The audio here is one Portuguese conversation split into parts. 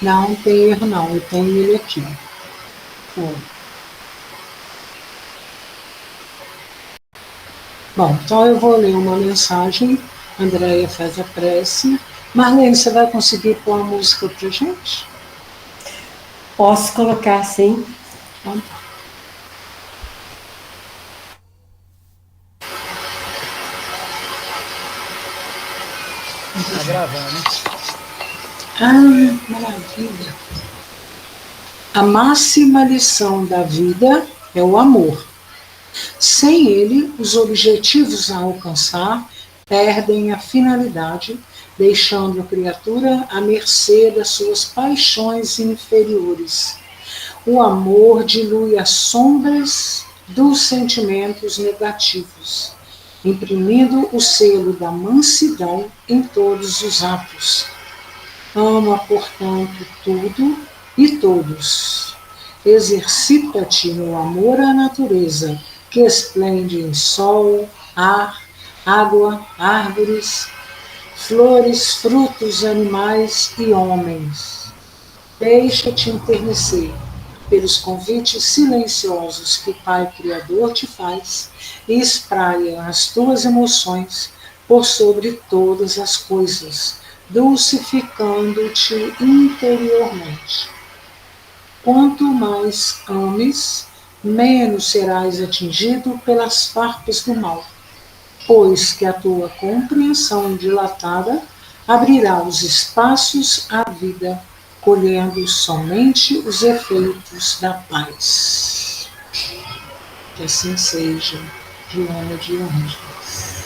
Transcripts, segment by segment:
Não tem erro não, eu tenho ele aqui. Foi. Bom, então eu vou ler uma mensagem. Andréia faz a prece. Marlene, você vai conseguir pôr a música pra gente? Posso colocar, sim. Então tá. Tá gravando, hein? Ah, maravilha. A máxima lição da vida é o amor. Sem ele, os objetivos a alcançar perdem a finalidade, deixando a criatura à mercê das suas paixões inferiores. O amor dilui as sombras dos sentimentos negativos, imprimindo o selo da mansidão em todos os atos. Ama, portanto, tudo e todos. Exercita-te no amor à natureza, que esplende em sol, ar, água, árvores, flores, frutos, animais e homens. Deixa-te enternecer pelos convites silenciosos que o Pai Criador te faz e espraia as tuas emoções por sobre todas as coisas, dulcificando-te interiormente. Quanto mais ames, menos serás atingido pelas farpas do mal, pois que a tua compreensão dilatada abrirá os espaços à vida, colhendo somente os efeitos da paz. Que assim seja, Joana de Ângeles.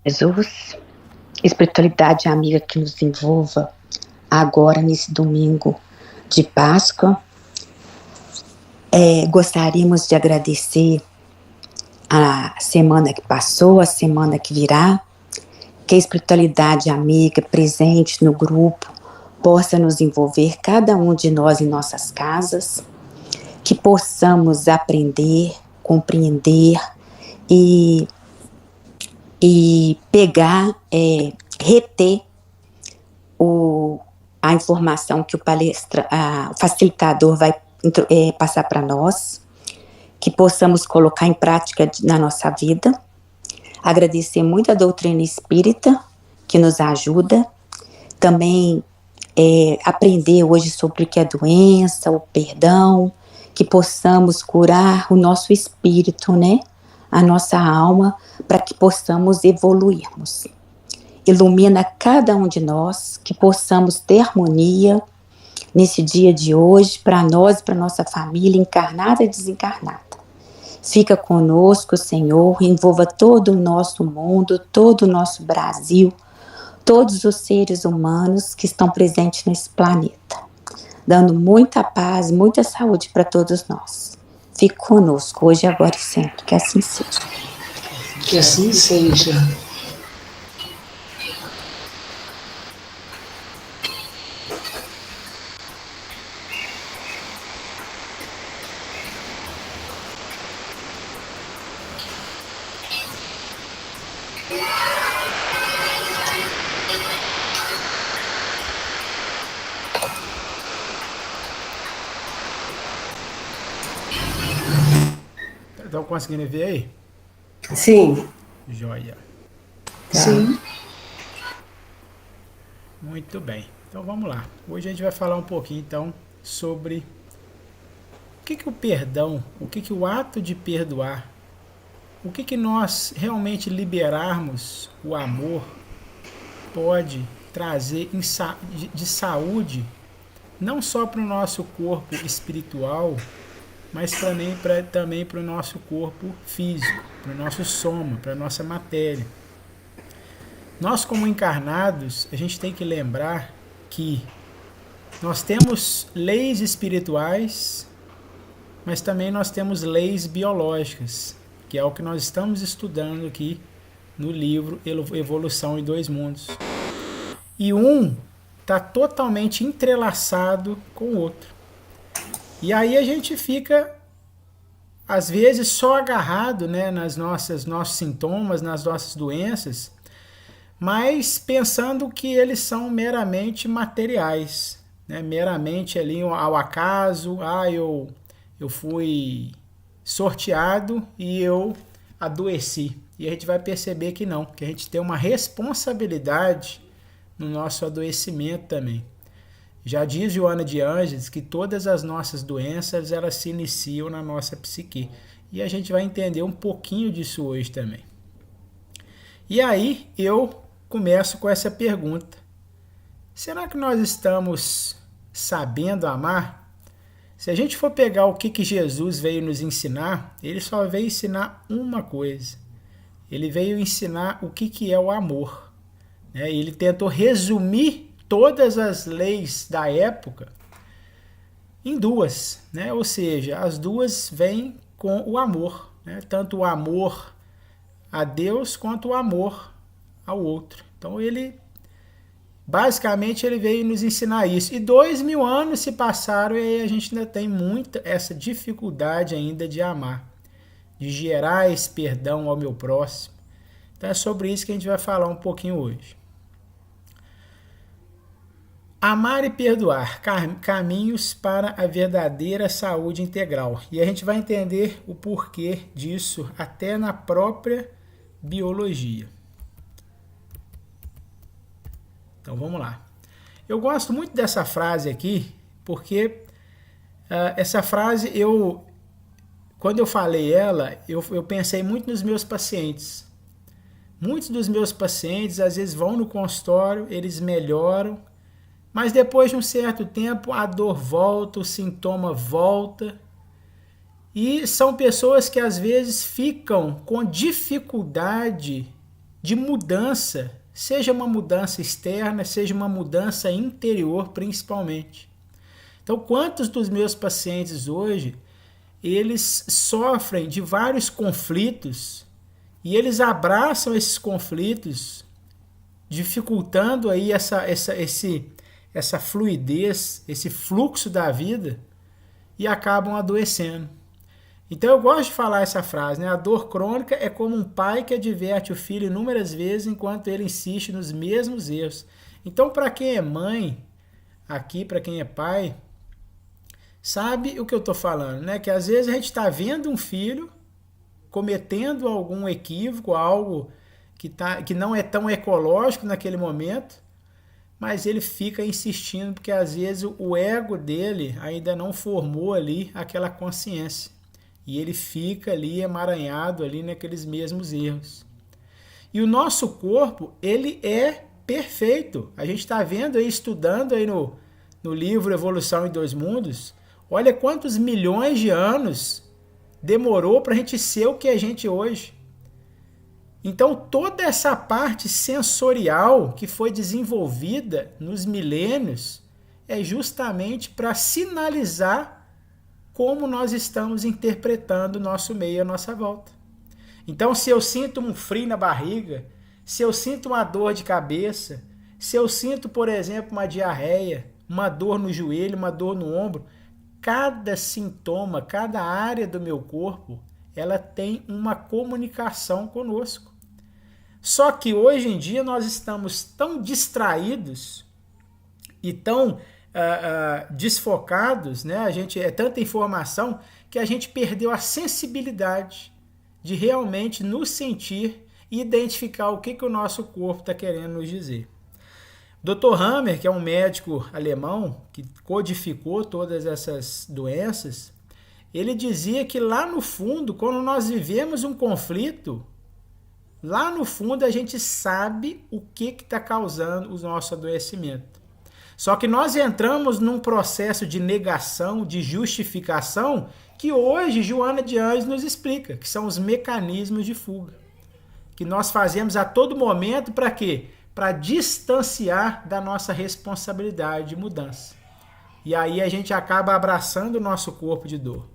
Jesus, espiritualidade amiga que nos envolva agora nesse domingo de Páscoa. Gostaríamos de agradecer a semana que passou, a semana que virá, que a espiritualidade amiga presente no grupo possa nos envolver, cada um de nós em nossas casas, que possamos aprender, compreender e pegar, reter a informação que o facilitador vai passar para nós, que possamos colocar em prática na nossa vida. Agradecer muito a doutrina espírita, que nos ajuda. Também aprender hoje sobre o que é doença, o perdão, que possamos curar o nosso espírito, né? A nossa alma, para que possamos evoluirmos. Ilumina cada um de nós, que possamos ter harmonia nesse dia de hoje, para nós e para nossa família, encarnada e desencarnada. Fica conosco, Senhor, envolva todo o nosso mundo, todo o nosso Brasil, todos os seres humanos que estão presentes nesse planeta, dando muita paz, muita saúde para todos nós. Fique conosco, hoje, agora e sempre, que assim seja. Que assim seja. Estão conseguindo ver aí? Sim. Joia. Tá. Sim. Muito bem. Então vamos lá. Hoje a gente vai falar um pouquinho então sobre o que o perdão, o que o ato de perdoar, o que nós realmente liberarmos o amor pode trazer de saúde, não só para o nosso corpo espiritual, mas também para o nosso corpo físico, para o nosso soma, para a nossa matéria. Nós, como encarnados, a gente tem que lembrar que nós temos leis espirituais, mas também nós temos leis biológicas, que é o que nós estamos estudando aqui no livro Evolução em Dois Mundos. E um está totalmente entrelaçado com o outro. E aí a gente fica, às vezes, só agarrado, né, nossos sintomas, nas nossas doenças, mas pensando que eles são meramente materiais, né? Meramente ali ao acaso, eu fui sorteado e eu adoeci. E a gente vai perceber que não, que a gente tem uma responsabilidade no nosso adoecimento também. Já diz Joana de Ângeles que todas as nossas doenças elas se iniciam na nossa psique. E a gente vai entender um pouquinho disso hoje também. E aí eu começo com essa pergunta. Será que nós estamos sabendo amar? Se a gente for pegar o que Jesus veio nos ensinar, ele só veio ensinar uma coisa. Ele veio ensinar o que é o amor. Ele tentou resumir todas as leis da época em duas. Ou seja, as duas vêm com o amor. Tanto o amor a Deus quanto o amor ao outro. Então basicamente ele veio nos ensinar isso. E 2000 anos se passaram e a gente ainda tem muita essa dificuldade ainda de amar, de gerar esse perdão ao meu próximo. Então é sobre isso que a gente vai falar um pouquinho hoje. Amar e perdoar, caminhos para a verdadeira saúde integral. E a gente vai entender o porquê disso até na própria biologia. Então vamos lá. Eu gosto muito dessa frase aqui, porque essa frase, quando eu falei ela, eu pensei muito nos meus pacientes. Muitos dos meus pacientes, às vezes, vão no consultório, eles melhoram, mas depois de um certo tempo, a dor volta, o sintoma volta. E são pessoas que, às vezes, ficam com dificuldade de mudança, seja uma mudança externa, seja uma mudança interior, principalmente. Então, quantos dos meus pacientes hoje, eles sofrem de vários conflitos e eles abraçam esses conflitos, dificultando aí essa fluidez, esse fluxo da vida, e acabam adoecendo. Então eu gosto de falar essa frase, A dor crônica é como um pai que adverte o filho inúmeras vezes enquanto ele insiste nos mesmos erros. Então, para quem é mãe, aqui, para quem é pai, sabe o que eu estou falando, Que às vezes a gente está vendo um filho cometendo algum equívoco, algo que não é tão ecológico naquele momento, mas ele fica insistindo porque às vezes o ego dele ainda não formou ali aquela consciência. E ele fica ali emaranhado ali naqueles mesmos erros. E o nosso corpo, ele é perfeito. A gente está vendo aí, estudando aí no livro Evolução em Dois Mundos, olha quantos milhões de anos demorou para a gente ser o que a gente é hoje. Então, toda essa parte sensorial que foi desenvolvida nos milênios é justamente para sinalizar como nós estamos interpretando o nosso meio à nossa volta. Então, se eu sinto um frio na barriga, se eu sinto uma dor de cabeça, se eu sinto, por exemplo, uma diarreia, uma dor no joelho, uma dor no ombro, cada sintoma, cada área do meu corpo, ela tem uma comunicação conosco. Só que hoje em dia nós estamos tão distraídos e tão desfocados, A gente é tanta informação que a gente perdeu a sensibilidade de realmente nos sentir e identificar o que o nosso corpo está querendo nos dizer. Dr. Hammer, que é um médico alemão que codificou todas essas doenças, ele dizia que lá no fundo, quando nós vivemos um conflito, lá no fundo a gente sabe o que está causando o nosso adoecimento. Só que nós entramos num processo de negação, de justificação, que hoje Joana de Ângeles nos explica, que são os mecanismos de fuga. Que nós fazemos a todo momento para quê? Para distanciar da nossa responsabilidade de mudança. E aí a gente acaba abraçando o nosso corpo de dor.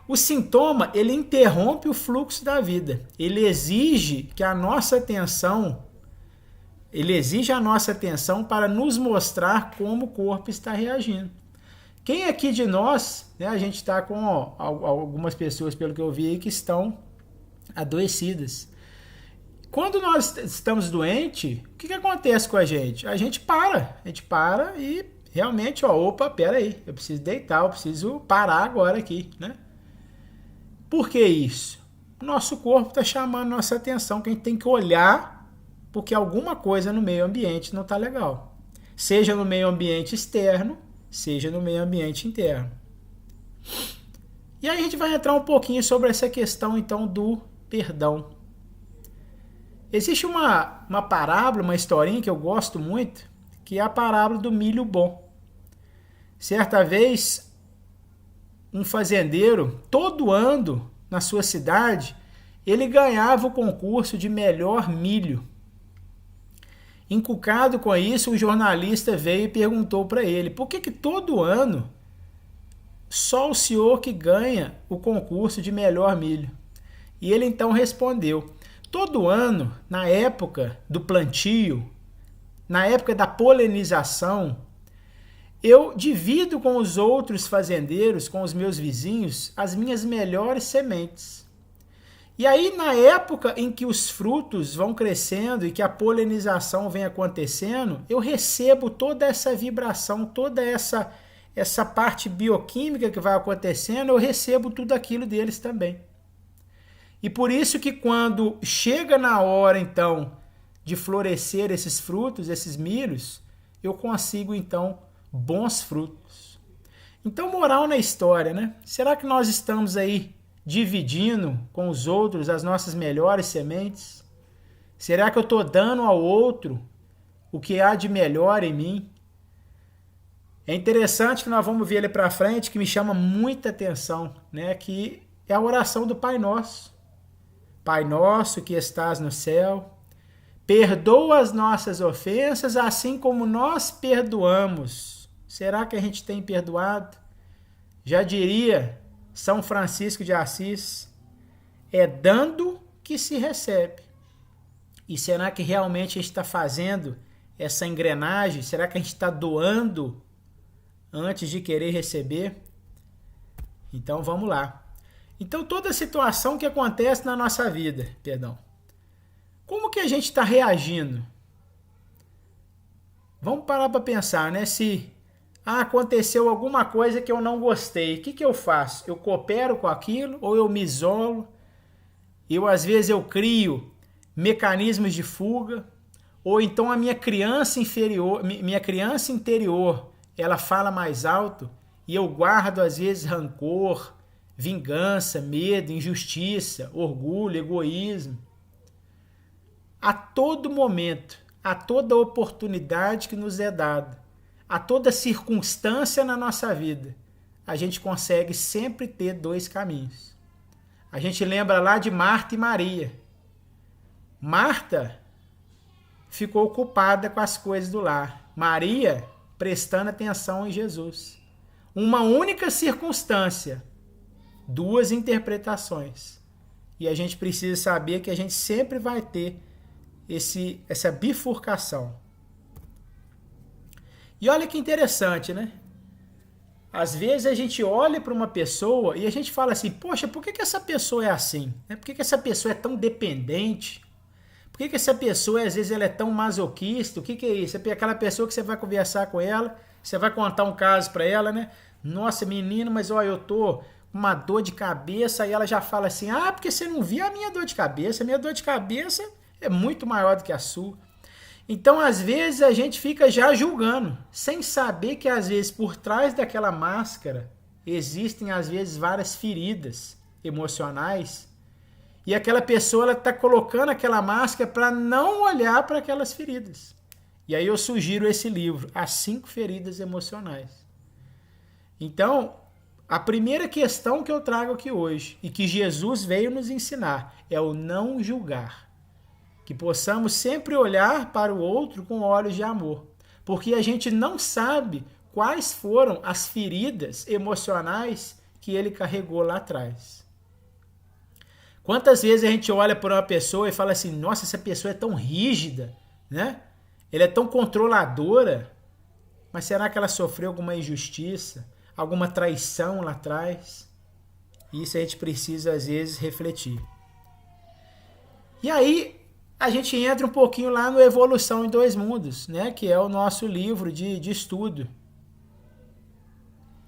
O sintoma, ele interrompe o fluxo da vida. Ele exige a nossa atenção para nos mostrar como o corpo está reagindo. Quem aqui de nós, a gente está com algumas pessoas, pelo que eu vi, que estão adoecidas. Quando nós estamos doentes, o que acontece com a gente? A gente para e realmente, opa, peraí, eu preciso deitar, eu preciso parar agora aqui, né? Por que isso? Nosso corpo está chamando nossa atenção, que a gente tem que olhar porque alguma coisa no meio ambiente não está legal. Seja no meio ambiente externo, seja no meio ambiente interno. E aí a gente vai entrar um pouquinho sobre essa questão, então, do perdão. Existe uma parábola, uma historinha que eu gosto muito, que é a parábola do milho bom. Certa vez, um fazendeiro, todo ano, na sua cidade, ele ganhava o concurso de melhor milho. Encucado com isso, o jornalista veio e perguntou para ele, por que todo ano só o senhor que ganha o concurso de melhor milho? E ele então respondeu, todo ano, na época do plantio, na época da polinização, eu divido com os outros fazendeiros, com os meus vizinhos, as minhas melhores sementes. E aí, na época em que os frutos vão crescendo e que a polinização vem acontecendo, eu recebo toda essa vibração, toda essa parte bioquímica que vai acontecendo, eu recebo tudo aquilo deles também. E por isso que quando chega na hora, então, de florescer esses frutos, esses milhos, eu consigo, então, bons frutos. Então, moral na história, né? Será que nós estamos aí dividindo com os outros as nossas melhores sementes? Será que eu estou dando ao outro o que há de melhor em mim? É interessante que nós vamos ver ali para frente, que me chama muita atenção, né? Que é a oração do Pai Nosso. Pai nosso que estás no céu, perdoa as nossas ofensas, assim como nós perdoamos. Será que a gente tem perdoado? Já diria São Francisco de Assis, é dando que se recebe. E será que realmente a gente está fazendo essa engrenagem? Será que a gente está doando antes de querer receber? Então vamos lá. Então toda situação que acontece na nossa vida, como que a gente está reagindo? Vamos parar para pensar, né? Se aconteceu alguma coisa que eu não gostei, o que eu faço? Eu coopero com aquilo ou eu me isolo? Às vezes eu crio mecanismos de fuga, ou então a minha criança interior, ela fala mais alto e eu guardo às vezes rancor, vingança, medo, injustiça, orgulho, egoísmo. A todo momento, a toda oportunidade que nos é dada, a toda circunstância na nossa vida, a gente consegue sempre ter dois caminhos. A gente lembra lá de Marta e Maria. Marta ficou ocupada com as coisas do lar. Maria prestando atenção em Jesus. Uma única circunstância, duas interpretações. E a gente precisa saber que a gente sempre vai ter essa bifurcação. E olha que interessante, né? Às vezes a gente olha para uma pessoa e a gente fala assim, poxa, por que essa pessoa é assim? Por que essa pessoa é tão dependente? Por que essa pessoa, às vezes, ela é tão masoquista? O que é isso? É aquela pessoa que você vai conversar com ela, você vai contar um caso para ela, né? Nossa, menino, mas ó, eu tô com uma dor de cabeça, e ela já fala assim, porque você não viu a minha dor de cabeça? A minha dor de cabeça é muito maior do que a sua. Então, às vezes, a gente fica já julgando, sem saber que, às vezes, por trás daquela máscara, existem, às vezes, várias feridas emocionais, e aquela pessoa, ela está colocando aquela máscara para não olhar para aquelas feridas. E aí eu sugiro esse livro, As 5 Feridas Emocionais. Então, a primeira questão que eu trago aqui hoje, e que Jesus veio nos ensinar, é o não julgar. Que possamos sempre olhar para o outro com olhos de amor. Porque a gente não sabe quais foram as feridas emocionais que ele carregou lá atrás. Quantas vezes a gente olha para uma pessoa e fala assim, nossa, essa pessoa é tão rígida, né? Ela é tão controladora. Mas será que ela sofreu alguma injustiça, alguma traição lá atrás? Isso a gente precisa, às vezes, refletir. E aí, a gente entra um pouquinho lá no Evolução em Dois Mundos, né? Que é o nosso livro de estudo.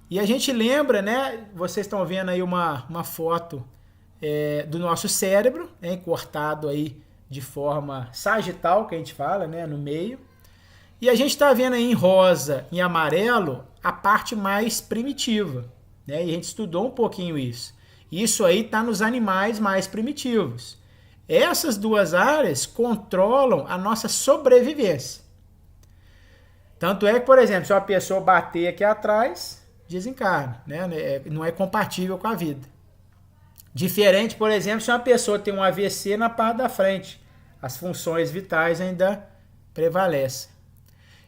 E a gente lembra, né? Vocês estão vendo aí uma foto do nosso cérebro, né, cortado aí de forma sagital, que a gente fala, né? No meio. E a gente está vendo aí em rosa, em amarelo, a parte mais primitiva, né? E a gente estudou um pouquinho isso. Isso aí está nos animais mais primitivos. Essas duas áreas controlam a nossa sobrevivência. Tanto é que, por exemplo, se uma pessoa bater aqui atrás, desencarna, né? Não é compatível com a vida. Diferente, por exemplo, se uma pessoa tem um AVC na parte da frente, as funções vitais ainda prevalecem.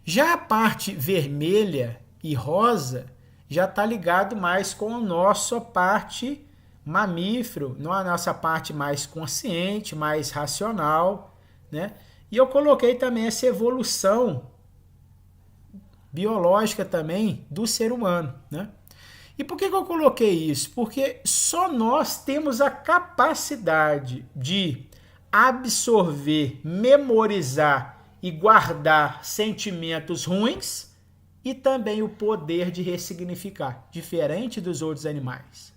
Já a parte vermelha e rosa já está ligado mais com a nossa parte mamífero, a nossa parte mais consciente, mais racional, né? E eu coloquei também essa evolução biológica também do ser humano, né? E por que eu coloquei isso? Porque só nós temos a capacidade de absorver, memorizar e guardar sentimentos ruins e também o poder de ressignificar, diferente dos outros animais.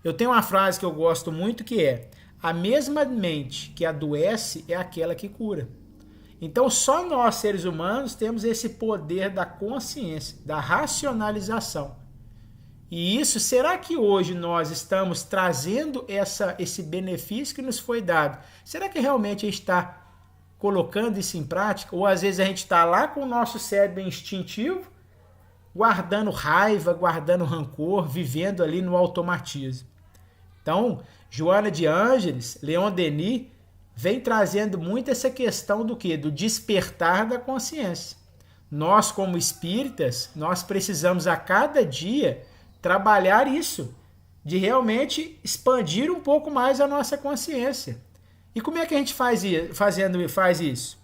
Eu tenho uma frase que eu gosto muito que é: a mesma mente que adoece é aquela que cura. Então só nós, seres humanos, temos esse poder da consciência, da racionalização. E isso, será que hoje nós estamos trazendo esse benefício que nos foi dado? Será que realmente a gente está colocando isso em prática? Ou às vezes a gente está lá com o nosso cérebro instintivo, guardando raiva, guardando rancor, vivendo ali no automatismo. Então, Joana de Ângeles, Leon Denis, vem trazendo muito essa questão do quê? Do despertar da consciência. Nós, como espíritas, nós precisamos a cada dia trabalhar isso, de realmente expandir um pouco mais a nossa consciência. E como é que a gente faz isso?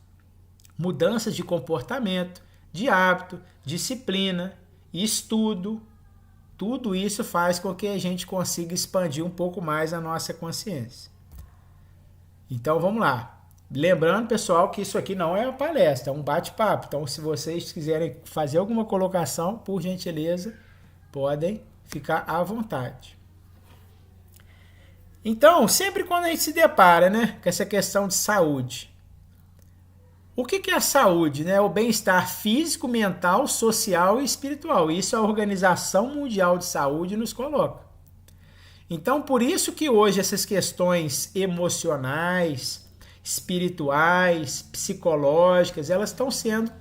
Mudanças de comportamento, de hábito, disciplina, estudo. Tudo isso faz com que a gente consiga expandir um pouco mais a nossa consciência. Então vamos lá. Lembrando, pessoal, que isso aqui não é uma palestra, é um bate-papo. Então, se vocês quiserem fazer alguma colocação, por gentileza, podem ficar à vontade. Então, sempre quando a gente se depara, né, com essa questão de saúde, o que é a saúde? Né? O bem-estar físico, mental, social e espiritual. Isso a Organização Mundial de Saúde nos coloca. Então, por isso que hoje essas questões emocionais, espirituais, psicológicas, elas estão sendo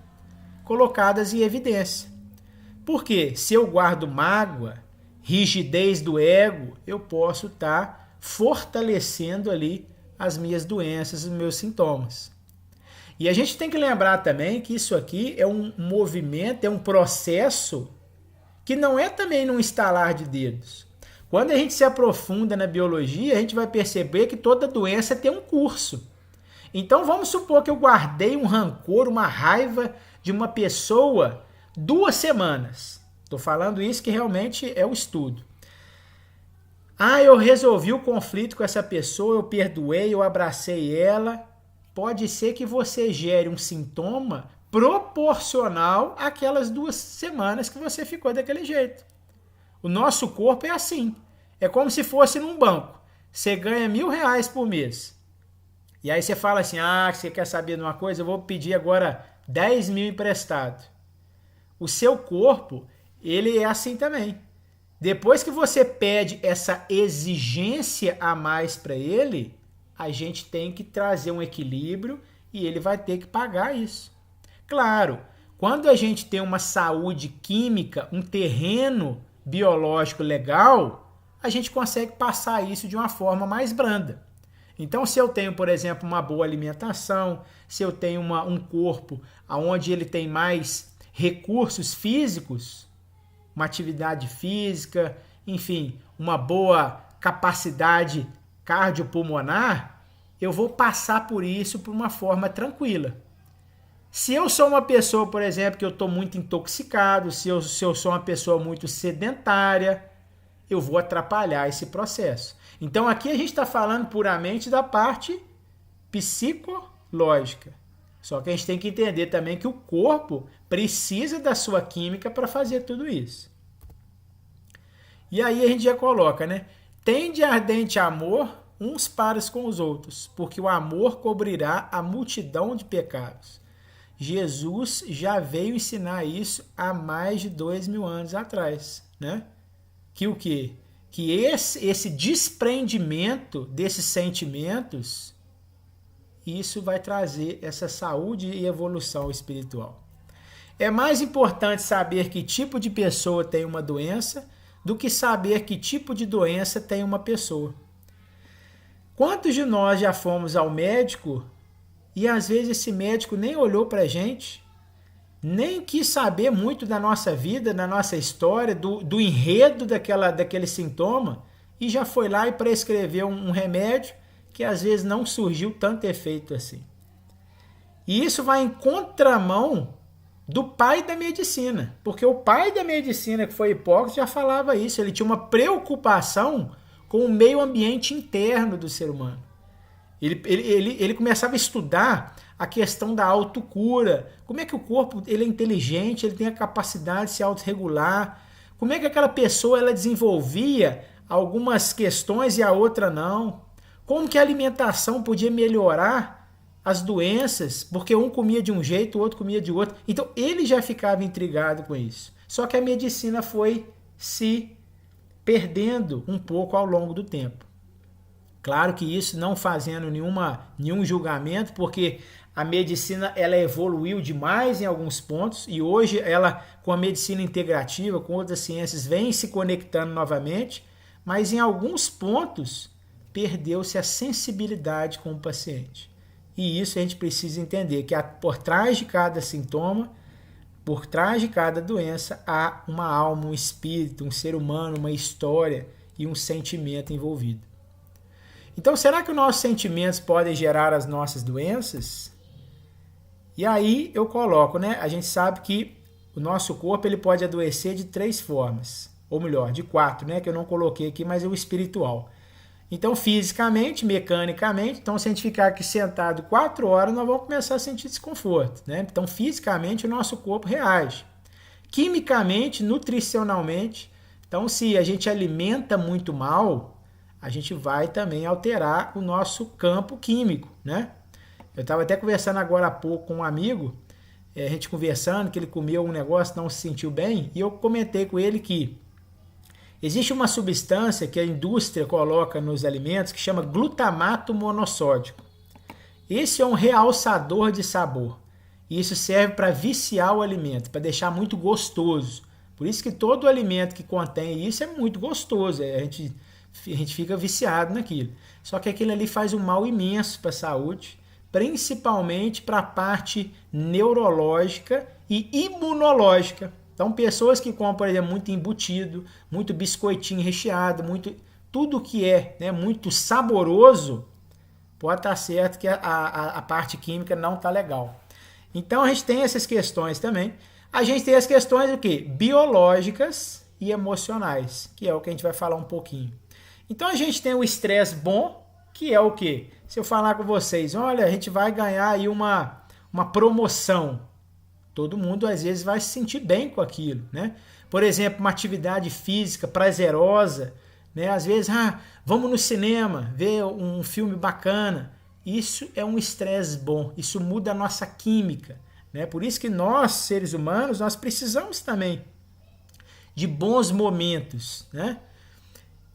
colocadas em evidência. Porque se eu guardo mágoa, rigidez do ego, eu posso estar fortalecendo ali as minhas doenças, os meus sintomas. E a gente tem que lembrar também que isso aqui é um movimento, é um processo que não é também num estalar de dedos. Quando a gente se aprofunda na biologia, a gente vai perceber que toda doença tem um curso. Então vamos supor que eu guardei um rancor, uma raiva de uma pessoa 2 semanas. Estou falando isso que realmente é o estudo. Eu resolvi o conflito com essa pessoa, eu perdoei, eu abracei ela. Pode ser que você gere um sintoma proporcional àquelas 2 semanas que você ficou daquele jeito. O nosso corpo é assim. É como se fosse num banco. Você ganha R$1.000 por mês. E aí você fala assim, você quer saber de uma coisa? Eu vou pedir agora 10 mil emprestado. O seu corpo, ele é assim também. Depois que você pede essa exigência a mais para ele, a gente tem que trazer um equilíbrio e ele vai ter que pagar isso. Claro, quando a gente tem uma saúde química, um terreno biológico legal, a gente consegue passar isso de uma forma mais branda. Então, se eu tenho, por exemplo, uma boa alimentação, se eu tenho um corpo onde ele tem mais recursos físicos, uma atividade física, enfim, uma boa capacidade cardiopulmonar, eu vou passar por isso por uma forma tranquila. Se eu sou uma pessoa, por exemplo, que eu estou muito intoxicado, se eu sou uma pessoa muito sedentária, eu vou atrapalhar esse processo. Então aqui a gente está falando puramente da parte lógica. Só que a gente tem que entender também que o corpo precisa da sua química para fazer tudo isso. E aí a gente já coloca, né? Tende ardente amor uns para com os outros, porque o amor cobrirá a multidão de pecados. Jesus já veio ensinar isso há mais de 2000 anos atrás, né? Que o quê? Que esse desprendimento desses sentimentos, isso vai trazer essa saúde e evolução espiritual. É mais importante saber que tipo de pessoa tem uma doença do que saber que tipo de doença tem uma pessoa. Quantos de nós já fomos ao médico e às vezes esse médico nem olhou para a gente, nem quis saber muito da nossa vida, da nossa história, do enredo daquele sintoma, e já foi lá e prescreveu um remédio que às vezes não surgiu tanto efeito assim. E isso vai em contramão do pai da medicina, porque o pai da medicina, que foi Hipócrates, já falava isso, ele tinha uma preocupação com o meio ambiente interno do ser humano. Ele começava a estudar a questão da autocura, como é que o corpo ele é inteligente, ele tem a capacidade de se autorregular, como é que aquela pessoa ela desenvolvia algumas questões e a outra não, como que a alimentação podia melhorar as doenças, porque um comia de um jeito, o outro comia de outro. Então ele já ficava intrigado com isso. Só que a medicina foi se perdendo um pouco ao longo do tempo. Claro que isso não fazendo nenhum julgamento, porque a medicina ela evoluiu demais em alguns pontos e hoje ela, com a medicina integrativa, com outras ciências, vem se conectando novamente, mas em alguns pontos perdeu-se a sensibilidade com o paciente. E isso a gente precisa entender, que por trás de cada sintoma, por trás de cada doença, há uma alma, um espírito, um ser humano, uma história e um sentimento envolvido. Então, será que os nossos sentimentos podem gerar as nossas doenças? E aí eu coloco, né? A gente sabe que o nosso corpo ele pode adoecer de 3 formas, ou melhor, de 4, né? Que eu não coloquei aqui, mas é o espiritual. Então, fisicamente, mecanicamente, então se a gente ficar aqui sentado 4 horas, nós vamos começar a sentir desconforto, né? Então, fisicamente, o nosso corpo reage. Quimicamente, nutricionalmente, então se a gente alimenta muito mal, a gente vai também alterar o nosso campo químico, né? Eu estava até conversando agora há pouco com um amigo, a gente conversando, que ele comeu um negócio, não se sentiu bem, e eu comentei com ele que existe uma substância que a indústria coloca nos alimentos que chama glutamato monossódico. Esse é um realçador de sabor. E isso serve para viciar o alimento, para deixar muito gostoso. Por isso que todo alimento que contém isso é muito gostoso. A gente fica viciado naquilo. Só que aquilo ali faz um mal imenso para a saúde, principalmente para a parte neurológica e imunológica. Então, pessoas que comem, por exemplo, muito embutido, muito biscoitinho recheado, tudo que é, né, muito saboroso, pode estar certo que a parte química não está legal. Então, a gente tem essas questões também. A gente tem as questões o quê? Biológicas e emocionais, que é o que a gente vai falar um pouquinho. Então, a gente tem o estresse bom, que é o quê? Se eu falar com vocês, olha, a gente vai ganhar aí uma promoção. Todo mundo, às vezes, vai se sentir bem com aquilo, né? Por exemplo, uma atividade física prazerosa, né? Às vezes, vamos no cinema, ver um filme bacana. Isso é um estresse bom, isso muda a nossa química, né? Por isso que nós, seres humanos, nós precisamos também de bons momentos, né?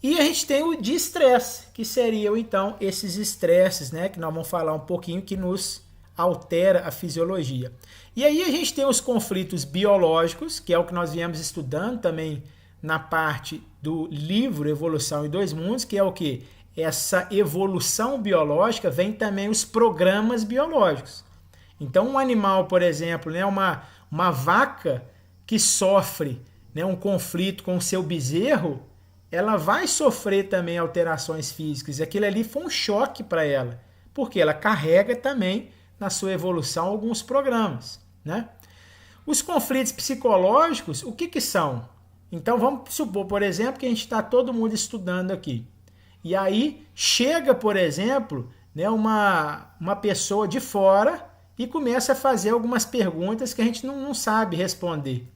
E a gente tem o de estresse, que seriam, então, esses estresses, né? Que nós vamos falar um pouquinho, que nos altera a fisiologia. E aí a gente tem os conflitos biológicos, que é o que nós viemos estudando também na parte do livro Evolução em Dois Mundos, que é o quê? Essa evolução biológica vem também os programas biológicos. Então um animal, por exemplo, né, uma vaca que sofre, né, um conflito com o seu bezerro, ela vai sofrer também alterações físicas. E aquilo ali foi um choque para ela, porque ela carrega também na sua evolução alguns programas, né? Os conflitos psicológicos, o que são? Então vamos supor, por exemplo, que a gente está todo mundo estudando aqui. E aí chega, por exemplo, né, uma pessoa de fora e começa a fazer algumas perguntas que a gente não sabe responder.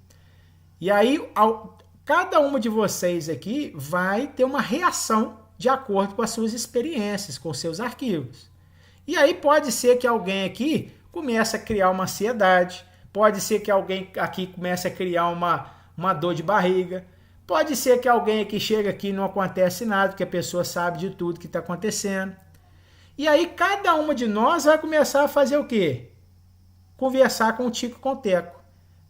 E aí, cada uma de vocês aqui vai ter uma reação de acordo com as suas experiências, com os seus arquivos. E aí pode ser que alguém aqui comece a criar uma ansiedade, pode ser que alguém aqui comece a criar uma dor de barriga, pode ser que alguém aqui chega aqui e não acontece nada, porque a pessoa sabe de tudo que está acontecendo. E aí cada uma de nós vai começar a fazer o quê? Conversar com o Tico e com o Teco.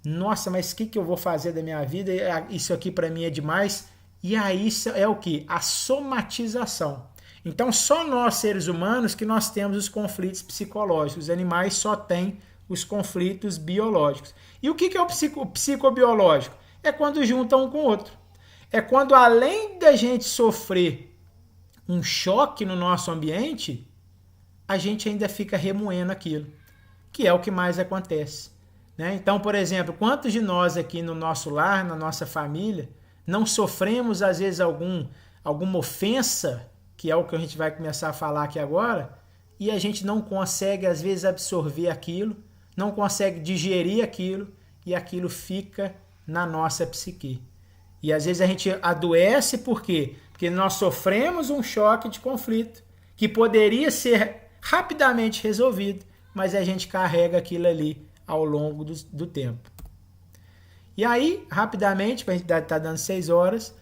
Nossa, mas o que eu vou fazer da minha vida? Isso aqui para mim é demais. E aí é o quê? A somatização. Então só nós, seres humanos, que nós temos os conflitos psicológicos. Os animais só têm os conflitos biológicos. E o que é o psicobiológico? É quando junta um com o outro. É quando, além da gente sofrer um choque no nosso ambiente, a gente ainda fica remoendo aquilo, que é o que mais acontece, né? Então, por exemplo, quantos de nós aqui no nosso lar, na nossa família, não sofremos, às vezes, alguma ofensa, que é o que a gente vai começar a falar aqui agora, e a gente não consegue, às vezes, absorver aquilo, não consegue digerir aquilo, e aquilo fica na nossa psique. E às vezes a gente adoece, por quê? Porque nós sofremos um choque de conflito que poderia ser rapidamente resolvido, mas a gente carrega aquilo ali ao longo do tempo. E aí, rapidamente, para a gente estar dando 6 horas,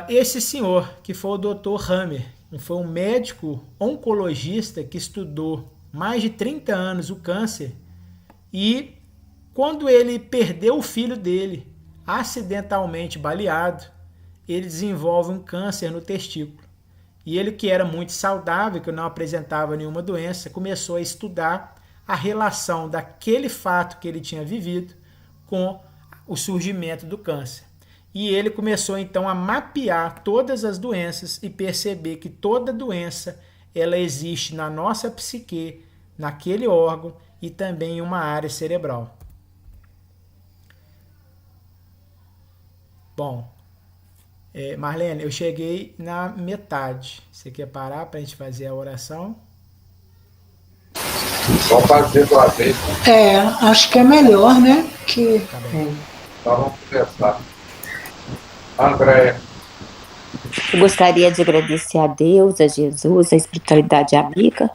esse senhor, que foi o Dr. Hammer, foi um médico oncologista que estudou mais de 30 anos o câncer, e quando ele perdeu o filho dele, acidentalmente baleado, ele desenvolve um câncer no testículo. E ele, que era muito saudável, que não apresentava nenhuma doença, começou a estudar a relação daquele fato que ele tinha vivido com o surgimento do câncer. E ele começou então a mapear todas as doenças e perceber que toda doença ela existe na nossa psique, naquele órgão e também em uma área cerebral. Bom, Marlene, eu cheguei na metade. Você quer parar para a gente fazer a oração? Vamos fazer de uma vez. Acho que é melhor, né? Que... Tá bem. Então vamos começar. Andréia. Eu gostaria de agradecer a Deus, a Jesus, a espiritualidade amiga,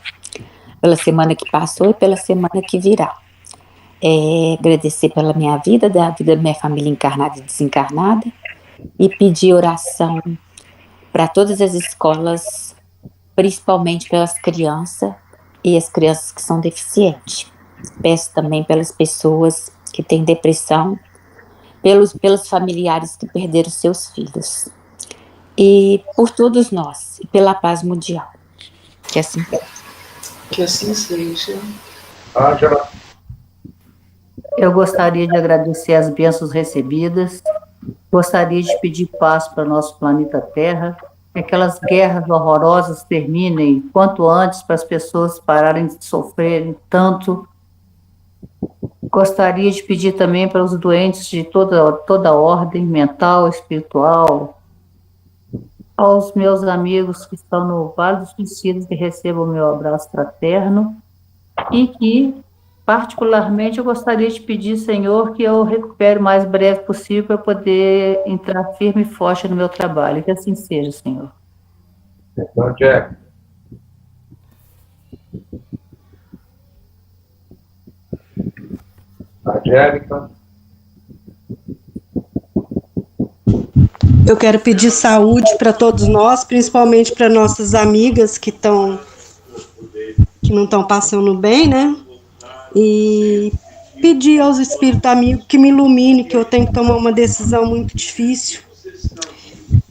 pela semana que passou e pela semana que virá. Agradecer pela minha vida, da vida da minha família encarnada e desencarnada, e pedir oração para todas as escolas, principalmente pelas crianças e as crianças que são deficientes. Peço também pelas pessoas que têm depressão, pelos familiares que perderam seus filhos. E por todos nós, e pela paz mundial. Que assim seja. Ângela. Eu gostaria de agradecer as bênçãos recebidas, gostaria de pedir paz para o nosso planeta Terra, que aquelas guerras horrorosas terminem quanto antes para as pessoas pararem de sofrerem tanto. Gostaria de pedir também para os doentes de toda ordem, mental, espiritual, aos meus amigos que estão no Vale dos Suicidas, que recebam o meu abraço fraterno, e que, particularmente, eu gostaria de pedir, Senhor, que eu recupere o mais breve possível para poder entrar firme e forte no meu trabalho. Que assim seja, Senhor. Então, Jack. Angélica. Eu quero pedir saúde para todos nós, principalmente para nossas amigas que não estão passando bem, né? E pedir aos espíritos amigos que me ilumine, que eu tenho que tomar uma decisão muito difícil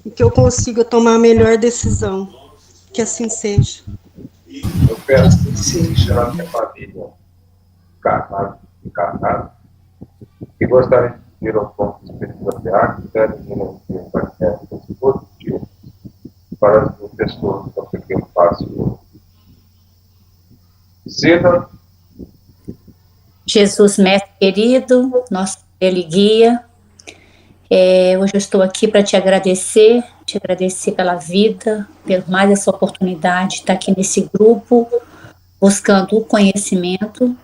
e que eu consiga tomar a melhor decisão. Que assim seja. Eu peço que seja a minha família encarnada, e gostaria de pedir ao ponto de espiritualidade que devem vir manifestos positivos para as pessoas com aquele passo. Cida. Jesus, mestre querido, nosso ele guia, hoje eu estou aqui para te agradecer, te agradecer pela vida, por mais essa oportunidade de estar aqui nesse grupo, buscando o conhecimento.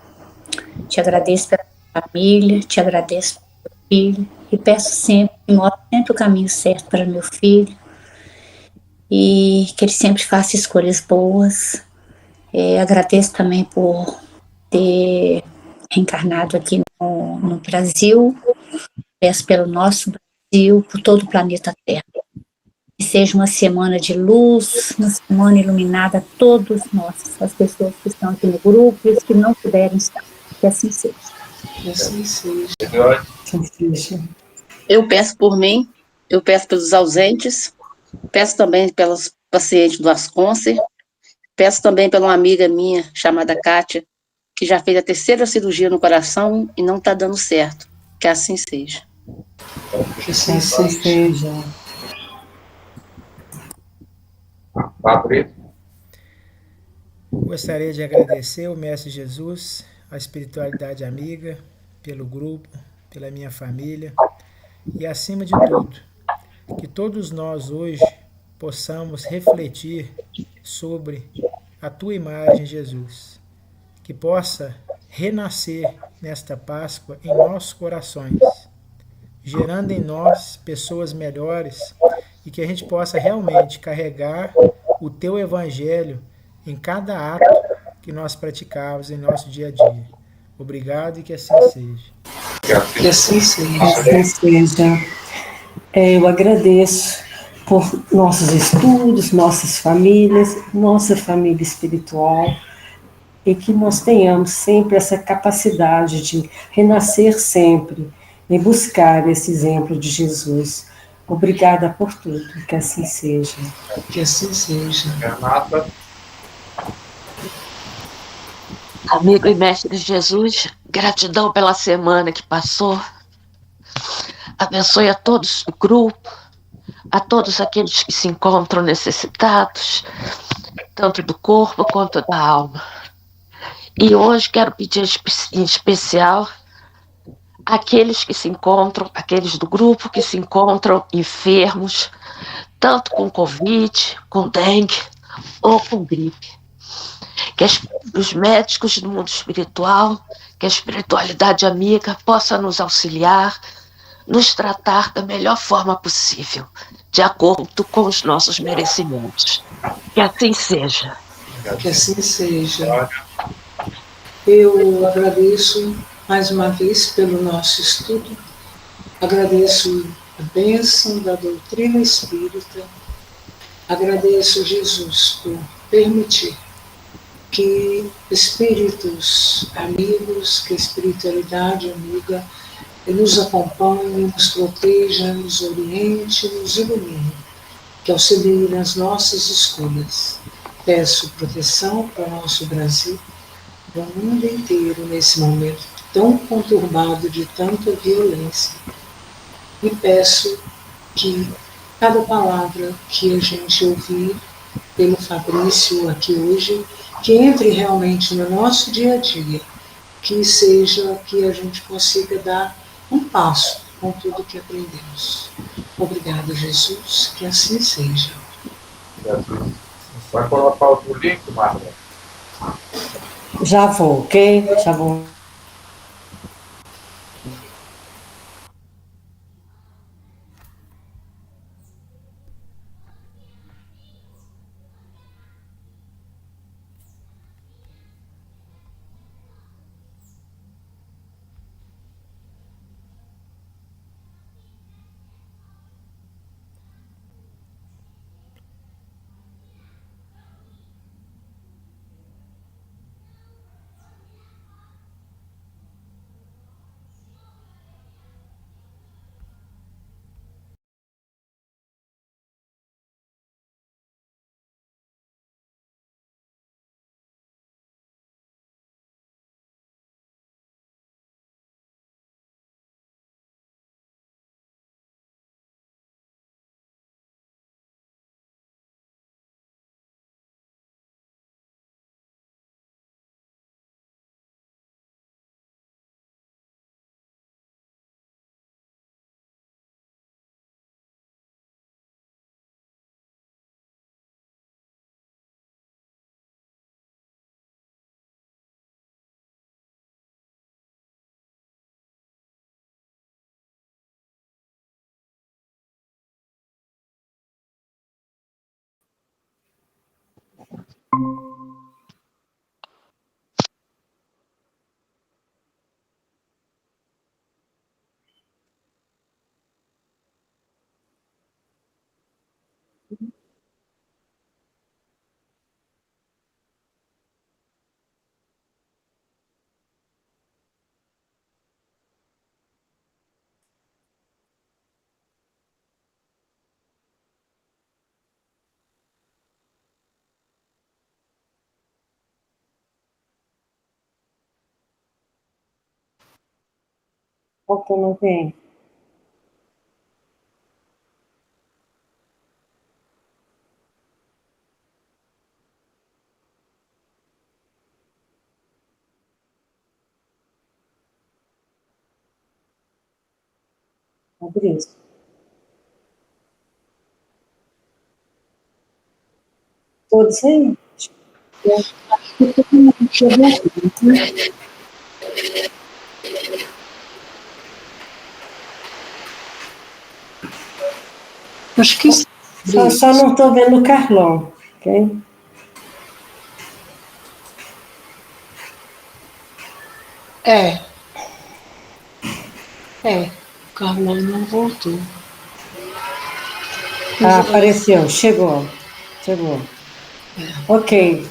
Te agradeço pela minha família, te agradeço pelo meu filho, e peço sempre, que mostre sempre o caminho certo para meu filho, e que ele sempre faça escolhas boas. Agradeço também por ter reencarnado aqui no Brasil. Peço pelo nosso Brasil, por todo o planeta Terra. Que seja uma semana de luz, uma semana iluminada a todos nós, as pessoas que estão aqui no grupo e os que não puderem estar. Que assim seja. Que assim seja. Assim seja. Eu peço por mim, eu peço pelos ausentes, peço também pelos pacientes do Asconcer, peço também pela uma amiga minha chamada Kátia, que já fez a 3ª cirurgia no coração e não está dando certo. Que assim seja. Que assim Assim seja. seja. Fabrício. Gostaria de agradecer ao Mestre Jesus, a espiritualidade amiga, pelo grupo, pela minha família e, acima de tudo, que todos nós hoje possamos refletir sobre a tua imagem, Jesus, que possa renascer nesta Páscoa em nossos corações, gerando em nós pessoas melhores e que a gente possa realmente carregar o teu evangelho em cada ato que nós praticamos em nosso dia a dia. Obrigado e que assim seja. Que assim seja. Assim seja. Eu agradeço por nossos estudos, nossas famílias, nossa família espiritual, e que nós tenhamos sempre essa capacidade de renascer sempre e buscar esse exemplo de Jesus. Obrigada por tudo, que assim seja. Que assim seja. Renata. Amigo e mestre Jesus, gratidão pela semana que passou. Abençoe a todos do grupo, a todos aqueles que se encontram necessitados, tanto do corpo quanto da alma. E hoje quero pedir em especial àqueles que se encontram, aqueles do grupo que se encontram enfermos, tanto com Covid, com dengue ou com gripe. Que os médicos do mundo espiritual, que a espiritualidade amiga possa nos auxiliar, nos tratar da melhor forma possível, de acordo com os nossos merecimentos. Que assim seja. Que assim seja. Eu agradeço mais uma vez pelo nosso estudo, agradeço a bênção da doutrina espírita, agradeço, Jesus, por permitir que espíritos amigos, que a espiritualidade amiga nos acompanhe, nos proteja, nos oriente, nos ilumine, que auxilie nas nossas escolhas. Peço proteção para o nosso Brasil, para o mundo inteiro nesse momento tão conturbado de tanta violência. E peço que cada palavra que a gente ouvir pelo Fabrício aqui hoje, que entre realmente no nosso dia a dia, que seja que a gente consiga dar um passo com tudo que aprendemos. Obrigada, Jesus, que assim seja. Vai colocar o link, Marta? Já vou, ok? Já vou. Faltou não vem. Por isso. Todos aí? Acho que Só não estou vendo o Carlão, ok? é. O Carlão não voltou. Ah, apareceu, chegou. Ok.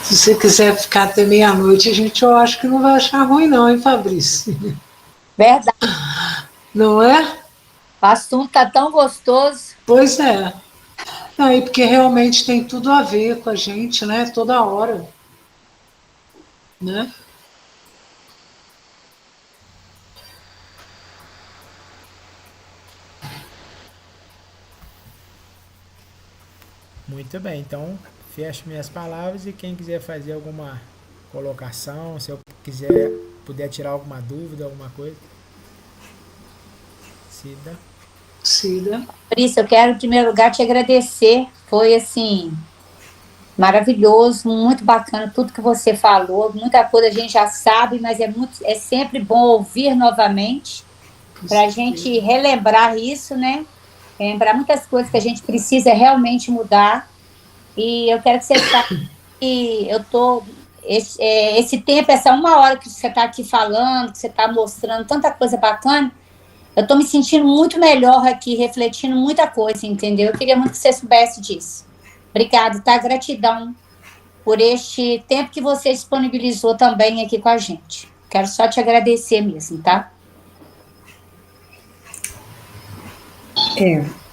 Se você quiser ficar até meia-noite, eu acho que não vai achar ruim não, hein, Fabrício? Verdade. Não é? O assunto tá tão gostoso. Pois é. Não, porque realmente tem tudo a ver com a gente, né? Toda hora. Né? Muito bem, então fecho minhas palavras e quem quiser fazer alguma colocação, se eu puder tirar alguma dúvida, alguma coisa. Cida. Patrícia, eu quero em primeiro lugar te agradecer. Foi assim, maravilhoso, muito bacana tudo que você falou. Muita coisa a gente já sabe, mas é sempre bom ouvir novamente para a gente relembrar isso, né? Lembrar muitas coisas que a gente precisa realmente mudar. E eu quero que você saiba que eu tô esse tempo, essa 1 hora que você está aqui falando, que você está mostrando tanta coisa bacana, eu estou me sentindo muito melhor aqui, refletindo muita coisa, entendeu? Eu queria muito que você soubesse disso. Obrigada, tá? Gratidão por este tempo que você disponibilizou também aqui com a gente. Quero só te agradecer mesmo, tá?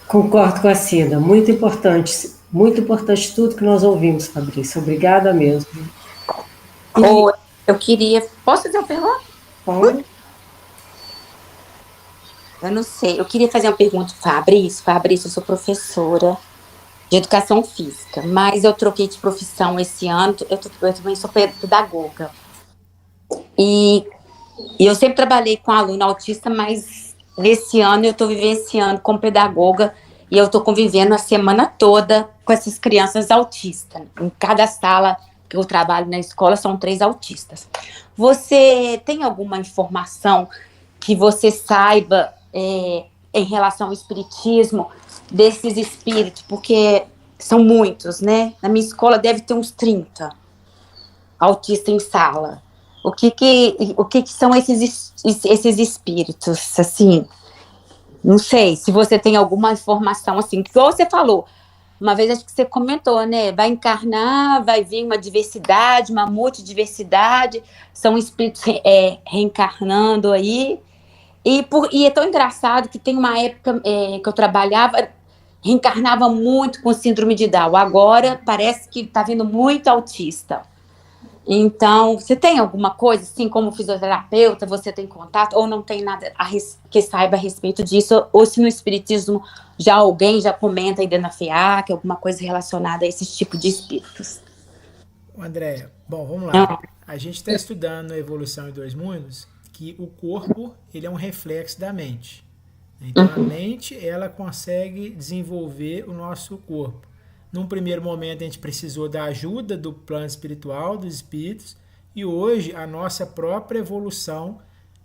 Concordo com a Cida. Muito importante tudo que nós ouvimos, Fabrício. Obrigada mesmo. Eu queria... Posso fazer uma pergunta? Pode. Eu não sei. Eu queria fazer uma pergunta para Fabrício. Fabrício, eu sou professora de educação física, mas eu troquei de profissão esse ano. Eu também sou pedagoga. E eu sempre trabalhei com aluno autista, mas nesse ano eu estou vivenciando como pedagoga e eu estou convivendo a semana toda com essas crianças autistas. Em cada sala que eu trabalho na escola são 3 autistas. Você tem alguma informação que você saiba em relação ao espiritismo desses espíritos? Porque são muitos, né? Na minha escola deve ter uns 30 autistas em sala. O que são esses espíritos, assim? Não sei, se você tem alguma informação, assim, que você falou, uma vez acho que você comentou, né, vai encarnar, vai vir uma diversidade, uma multidiversidade, são espíritos reencarnando aí, e é tão engraçado que tem uma época que eu trabalhava, reencarnava muito com síndrome de Down, agora parece que está vindo muito autista. Então, você tem alguma coisa, assim, como fisioterapeuta, você tem contato, ou não tem nada que saiba a respeito disso, ou se no espiritismo alguém já comenta aí dentro da FEAC, alguma coisa relacionada a esse tipo de espíritos? Andréia, bom, vamos lá. A gente está estudando a evolução em 2 mundos, que o corpo, ele é um reflexo da mente. Então, a mente, ela consegue desenvolver o nosso corpo. Num primeiro momento, a gente precisou da ajuda do plano espiritual, dos espíritos, e hoje, a nossa própria evolução,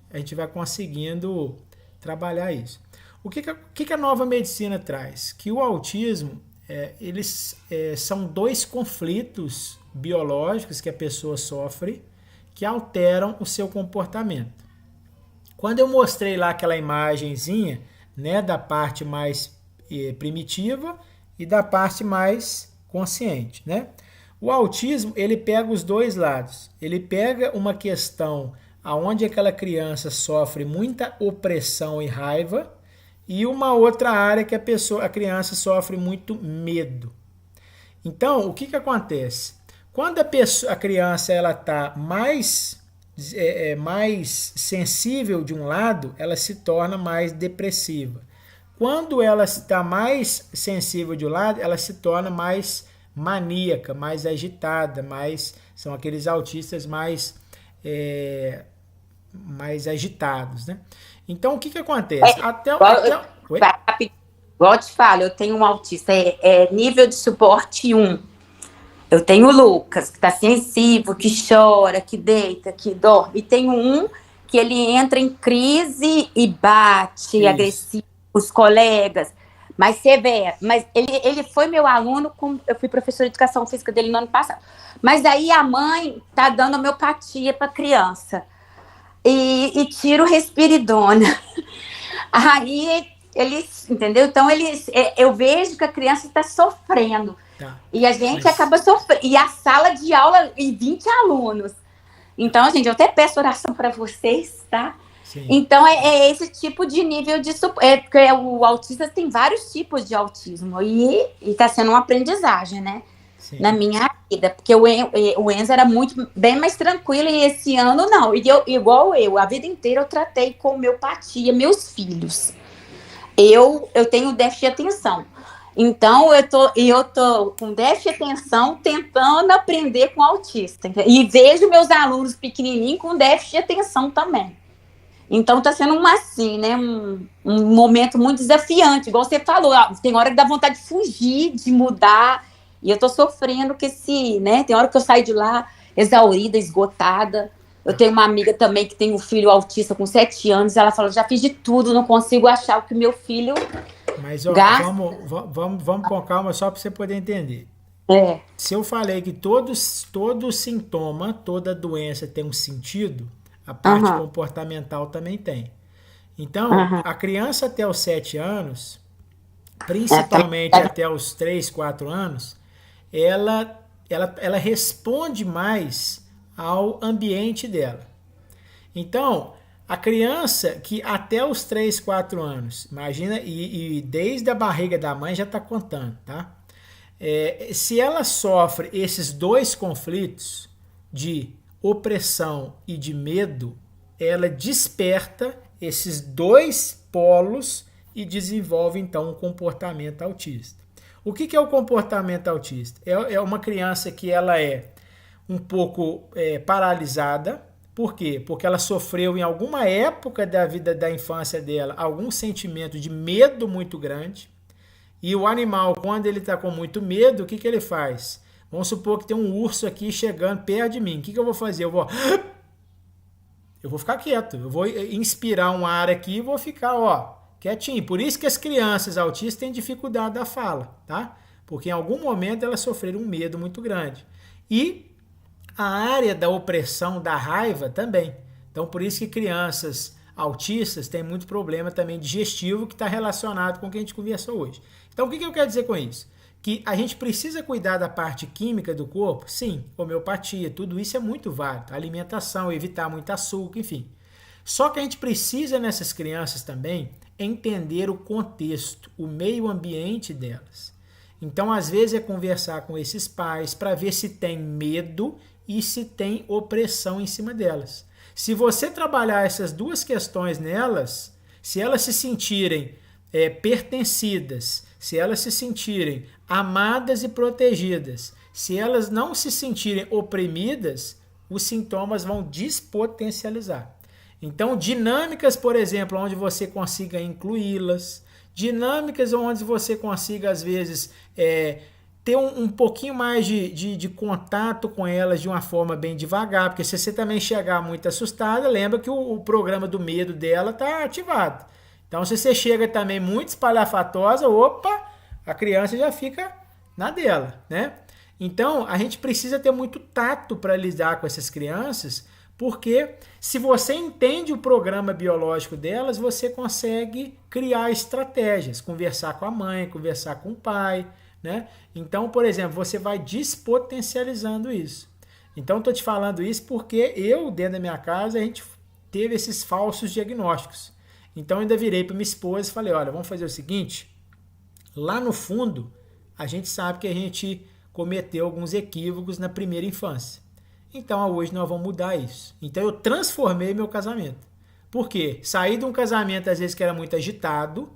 a gente vai conseguindo trabalhar isso. O que a nova medicina traz? Que o autismo, eles são 2 conflitos biológicos que a pessoa sofre, que alteram o seu comportamento. Quando eu mostrei lá aquela imagenzinha, né, da parte mais primitiva e da parte mais consciente, né? O autismo, ele pega os 2 lados. Ele pega uma questão onde aquela criança sofre muita opressão e raiva e uma outra área que a criança sofre muito medo. Então, o que acontece? Quando a criança está mais sensível de um lado, ela se torna mais depressiva. Quando ela está mais sensível de um lado, ela se torna mais maníaca, mais agitada, são aqueles autistas mais agitados, né? Então, o que acontece? Igual eu te falo, eu tenho um autista, nível de suporte 1. Eu tenho o Lucas, que está sensível, que chora, que deita, que dorme. E tenho um que ele entra em crise e bate, agressivo, os colegas, mais severo. Mas ele foi meu aluno, eu fui professora de educação física dele no ano passado. Mas aí a mãe tá dando homeopatia para a criança. E tira o respiridona. Aí entendeu? Então, eu vejo que a criança está sofrendo. Tá. E a gente acaba sofrendo. E a sala de aula, e 20 alunos. Então, gente, eu até peço oração para vocês, tá? Sim. Então, é esse tipo de nível de suporte. Porque o autista tem vários tipos de autismo. E está sendo uma aprendizagem, né? Sim. Na minha vida. Porque o Enzo era bem mais tranquilo. E esse ano, não. E igual a vida inteira eu tratei com homeopatia meus filhos. Eu tenho déficit de atenção. Então, eu tô com déficit de atenção tentando aprender com autista. E vejo meus alunos pequenininhos com déficit de atenção também. Então, está sendo um momento muito desafiante. Igual você falou, tem hora que dá vontade de fugir, de mudar. E eu estou sofrendo com tem hora que eu saio de lá exaurida, esgotada. Eu tenho uma amiga também que tem um filho autista com 7 anos. Ela falou, já fiz de tudo, não consigo achar o que meu filho... Mas vamos com calma só para você poder entender. Se eu falei que todo sintoma, toda doença tem um sentido, a parte comportamental também tem. Então, a criança até os 7 anos, principalmente até os 3, 4 anos, ela responde mais ao ambiente dela. Então, a criança que até os 3, 4 anos, imagina, e desde a barriga da mãe já está contando, tá? Se ela sofre esses 2 conflitos de opressão e de medo, ela desperta esses 2 polos e desenvolve, então, um comportamento autista. O que é o comportamento autista? É uma criança que ela é um pouco paralisada. Por quê? Porque ela sofreu em alguma época da vida da infância dela algum sentimento de medo muito grande. E o animal, quando ele está com muito medo, o que ele faz? Vamos supor que tem um urso aqui chegando perto de mim. O que eu vou fazer? Eu vou ficar quieto. Eu vou inspirar um ar aqui e vou ficar quietinho. Por isso que as crianças autistas têm dificuldade da fala, tá? Porque em algum momento elas sofreram um medo muito grande. E a área da opressão, da raiva também. Então, por isso que crianças autistas têm muito problema também digestivo que está relacionado com o que a gente conversou hoje. Então, o que eu quero dizer com isso? Que a gente precisa cuidar da parte química do corpo? Sim, homeopatia, tudo isso é muito válido. Alimentação, evitar muito açúcar, enfim. Só que a gente precisa, nessas crianças também, entender o contexto, o meio ambiente delas. Então, às vezes, é conversar com esses pais para ver se tem medo e se tem opressão em cima delas. Se você trabalhar essas 2 questões nelas, se elas se sentirem pertencidas, se elas se sentirem amadas e protegidas, se elas não se sentirem oprimidas, os sintomas vão despotencializar. Então, dinâmicas, por exemplo, onde você consiga incluí-las, dinâmicas onde você consiga, às vezes, ter um pouquinho mais de contato com elas de uma forma bem devagar, porque se você também chegar muito assustada, lembra que o programa do medo dela está ativado. Então, se você chega também muito espalhafatosa, a criança já fica na dela, né? Então, a gente precisa ter muito tato para lidar com essas crianças, porque se você entende o programa biológico delas, você consegue criar estratégias, conversar com a mãe, conversar com o pai, né? Então, por exemplo, você vai despotencializando isso. Então, estou te falando isso porque eu, dentro da minha casa, a gente teve esses falsos diagnósticos. Então, eu ainda virei para minha esposa e falei, olha, vamos fazer o seguinte, lá no fundo, a gente sabe que a gente cometeu alguns equívocos na primeira infância. Então, hoje nós vamos mudar isso. Então, eu transformei meu casamento. Por quê? Saí de um casamento, às vezes, que era muito agitado,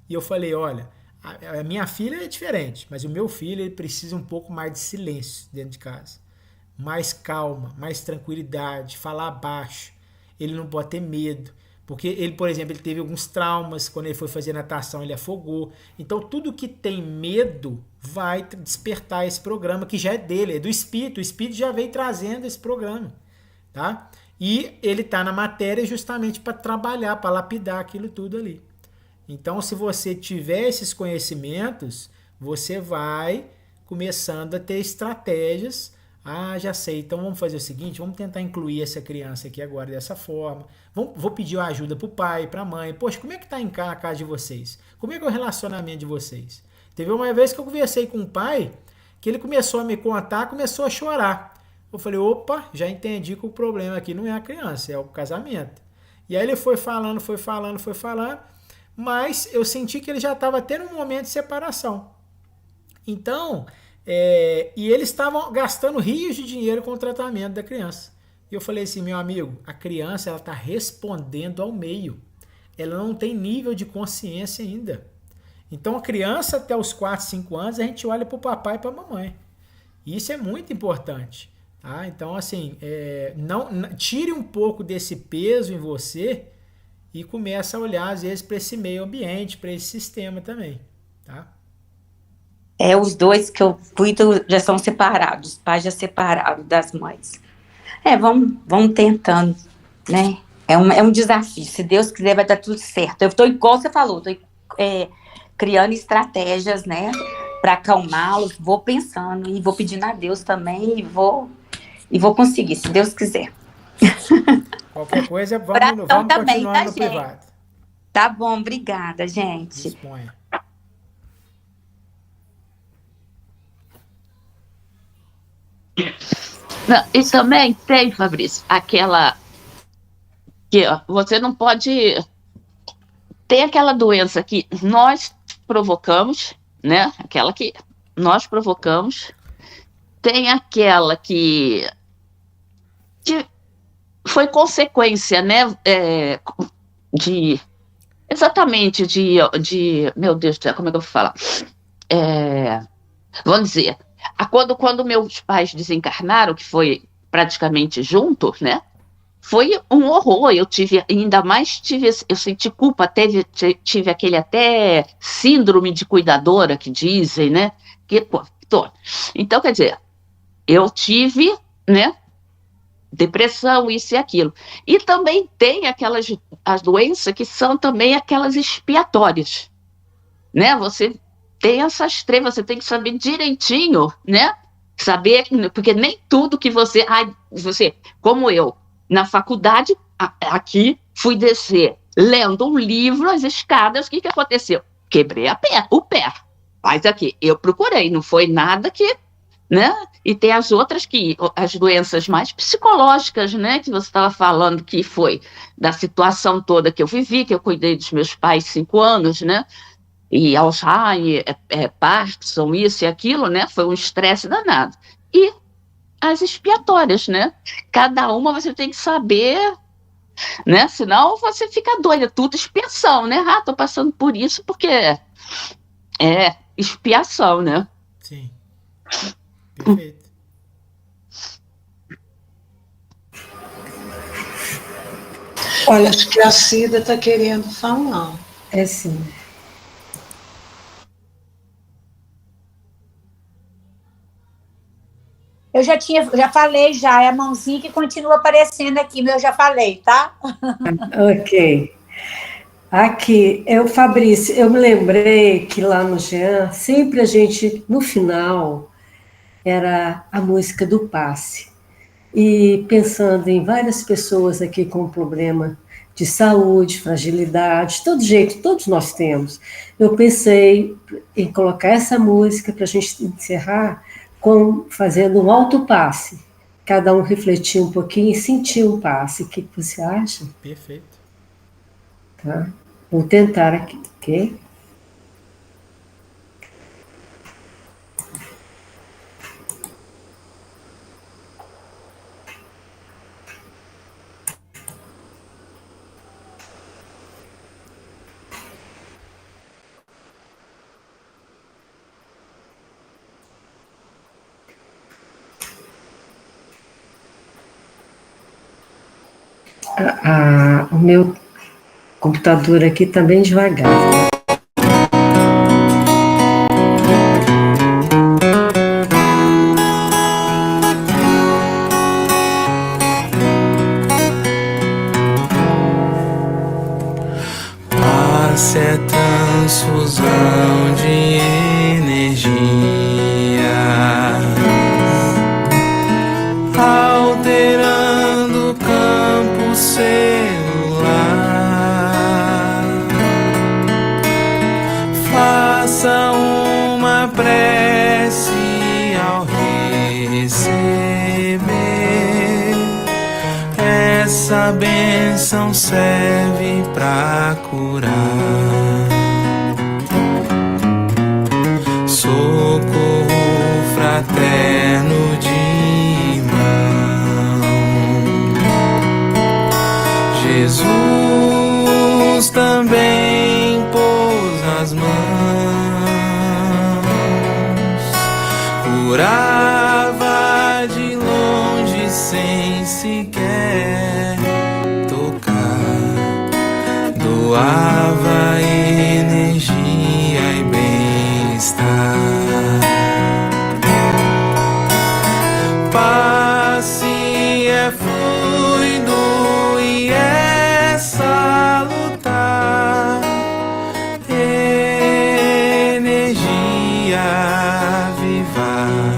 e eu falei, olha, a minha filha é diferente, mas o meu filho ele precisa um pouco mais de silêncio dentro de casa. Mais calma, mais tranquilidade, falar baixo. Ele não pode ter medo. Porque ele, por exemplo, ele teve alguns traumas, quando ele foi fazer natação ele afogou. Então tudo que tem medo vai despertar esse programa que já é dele, é do espírito. O espírito já veio trazendo esse programa, tá? E ele está na matéria justamente para trabalhar, para lapidar aquilo tudo ali. Então, se você tiver esses conhecimentos, você vai começando a ter estratégias Ah, já sei, então vamos fazer o seguinte, vamos tentar incluir essa criança aqui agora dessa forma. Vou pedir ajuda pro pai, pra mãe. Poxa, como é que tá a casa de vocês? Como é que é o relacionamento de vocês? Teve uma vez que eu conversei com o pai, que ele começou a me contar, começou a chorar. Eu falei, opa, já entendi que o problema aqui não é a criança, é o casamento. E aí ele foi falando, mas eu senti que ele já estava tendo um momento de separação. Então, e eles estavam gastando rios de dinheiro com o tratamento da criança. E eu falei assim, meu amigo, a criança ela está respondendo ao meio. Ela não tem nível de consciência ainda. Então a criança até os 4, 5 anos, a gente olha para o papai e para a mamãe. Isso é muito importante. Tá? Então, assim, tire um pouco desse peso em você e comece a olhar, às vezes, para esse meio ambiente, para esse sistema também. Tá? Os dois que eu cuido já são separados, os pais já separados das mães. Vamos tentando, né? É um desafio. Se Deus quiser, vai dar tudo certo. Eu estou, igual você falou, estou criando estratégias, né? Para acalmá-los. Vou pensando e vou pedindo a Deus também e vou conseguir, se Deus quiser. Qualquer coisa, vamos também, continuar no privado. Tá bom, obrigada, gente. Disponha. Não, e também tem, Fabrício, aquela que você não pode. Tem aquela doença que nós provocamos, né? Aquela que nós provocamos. Tem aquela que foi consequência, né? Exatamente de. Meu Deus do céu, como é que eu vou falar? Vamos dizer. Quando meus pais desencarnaram, que foi praticamente junto, né? Foi um horror. Eu senti culpa, tive aquele até síndrome de cuidadora que dizem, né? Então, quer dizer, eu tive, né? Depressão, isso e aquilo. E também tem as doenças que são também aquelas expiatórias, né? Você tem essas três, você tem que saber direitinho, né? Saber, porque nem tudo que você, como eu, na faculdade, aqui, fui descer, lendo um livro, as escadas, o que aconteceu? Quebrei o pé. Mas aqui, eu procurei, não foi nada que, né? E tem as outras as doenças mais psicológicas, né? Que você estava falando, que foi da situação toda que eu vivi, que eu cuidei dos meus pais 5 anos, né? E Alzheimer, Parkinson, isso e aquilo, né? Foi um estresse danado. E as expiatórias, né? Cada uma você tem que saber, né? Senão você fica doida, tudo expiação, né? Tô passando por isso porque é expiação, né? Sim. Perfeito. Olha, acho que a Cida está querendo falar. Sim. Eu já falei já, é a mãozinha que continua aparecendo aqui, mas eu já falei, tá? Ok. Aqui, Fabrício, eu me lembrei que lá no Jean, sempre a gente, no final, era a música do passe. E pensando em várias pessoas aqui com problema de saúde, fragilidade, todo jeito, todos nós temos. Eu pensei em colocar essa música para a gente encerrar fazendo um autopasse. Cada um refletir um pouquinho e sentir um passe. O que você acha? Perfeito. Tá? Vou tentar aqui, ok? O meu computador aqui está bem devagar. Passe é transfusão de energia. essa bênção serve pra curar. Socorro fraterno de irmão. Jesus também pôs as mãos, curava de longe sem sequer tocar, doava energia e bem-estar. Passe é fluido e é salutar, energia vivaz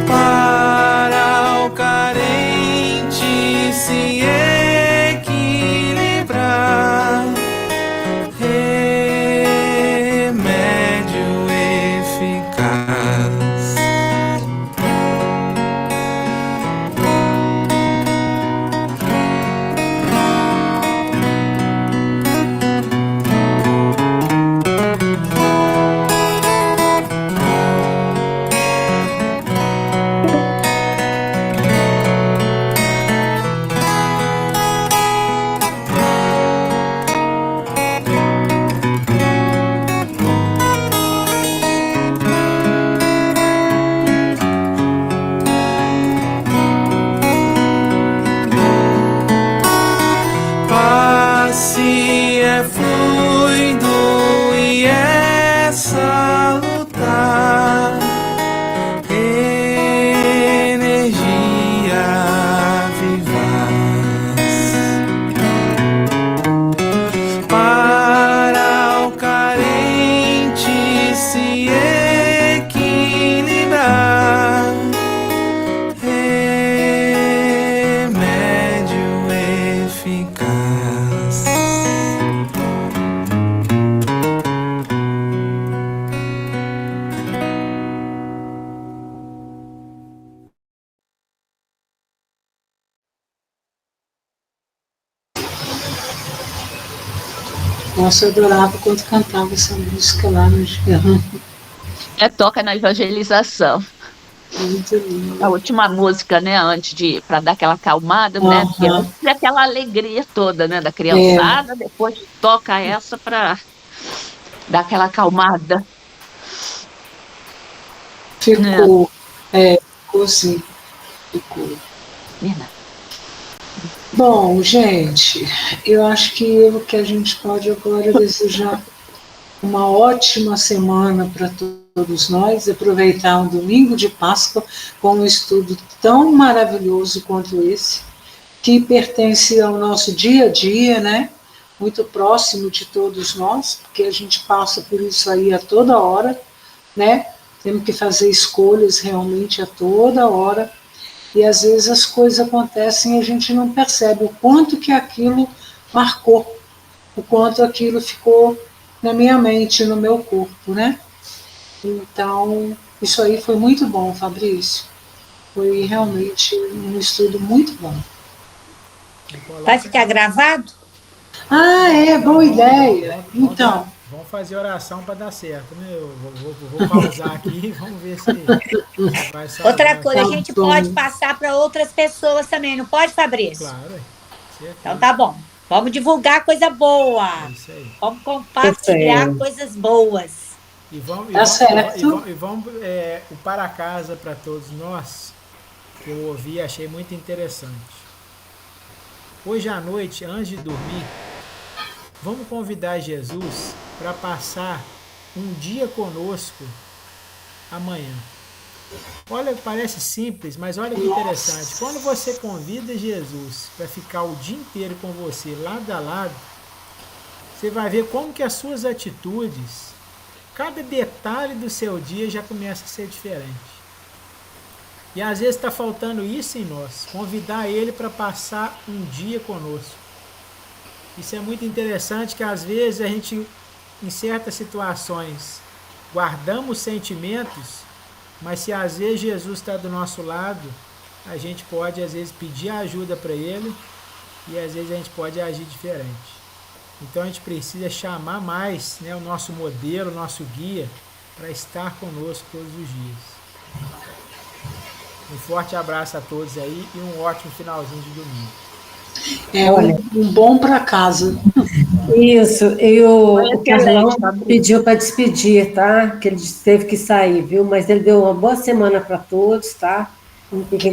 para o carente se equilibrar, remédio eficaz. Passe é fluido e é salutar, energia vivaz para o carente se equilibrar, remédio eficaz. Nossa, eu adorava quando cantava essa música lá no Gerrão. Toca na evangelização. Muito lindo. A última música, né, antes de, para dar aquela acalmada, né, porque antes é aquela alegria toda, né, da criançada, depois toca essa para dar aquela acalmada. Ficou, ficou sim, ficou. Verdade. Bom, gente, eu acho que o que a gente pode agora desejar uma ótima semana para todos nós, aproveitar um domingo de Páscoa com um estudo tão maravilhoso quanto esse, que pertence ao nosso dia a dia, né? Muito próximo de todos nós, porque a gente passa por isso aí a toda hora, né? Temos que fazer escolhas realmente a toda hora, e às vezes as coisas acontecem e a gente não percebe o quanto que aquilo marcou, o quanto aquilo ficou na minha mente, no meu corpo, né? Então, isso aí foi muito bom, Fabrício. Foi realmente um estudo muito bom. Vai ficar gravado? Boa ideia. Então. Vamos fazer oração para dar certo, né? Eu vou pausar aqui e vamos ver se vai sair. Outra coisa, a gente pode passar para outras pessoas também, não pode, Fabrício? Claro. Então tá bom. Vamos divulgar coisa boa. É isso aí. Vamos compartilhar coisas boas. E vamos o para casa para todos nós, que eu ouvi e achei muito interessante. Hoje à noite, antes de dormir, vamos convidar Jesus para passar um dia conosco amanhã. Olha, parece simples, mas olha que interessante. Quando você convida Jesus para ficar o dia inteiro com você, lado a lado, você vai ver como que as suas atitudes, cada detalhe do seu dia já começa a ser diferente. E às vezes está faltando isso em nós, convidar Ele para passar um dia conosco. Isso é muito interessante, que às vezes a gente, em certas situações, guardamos sentimentos, mas se às vezes Jesus está do nosso lado, a gente pode, às vezes, pedir ajuda para ele e, às vezes, a gente pode agir diferente. Então, a gente precisa chamar mais, né, o nosso modelo, o nosso guia, para estar conosco todos os dias. Um forte abraço a todos aí e um ótimo finalzinho de domingo. Olha, um bom para casa. Isso, e o Carlão pediu para despedir, tá? Que ele teve que sair, viu? Mas ele deu uma boa semana para todos, tá? Fiquem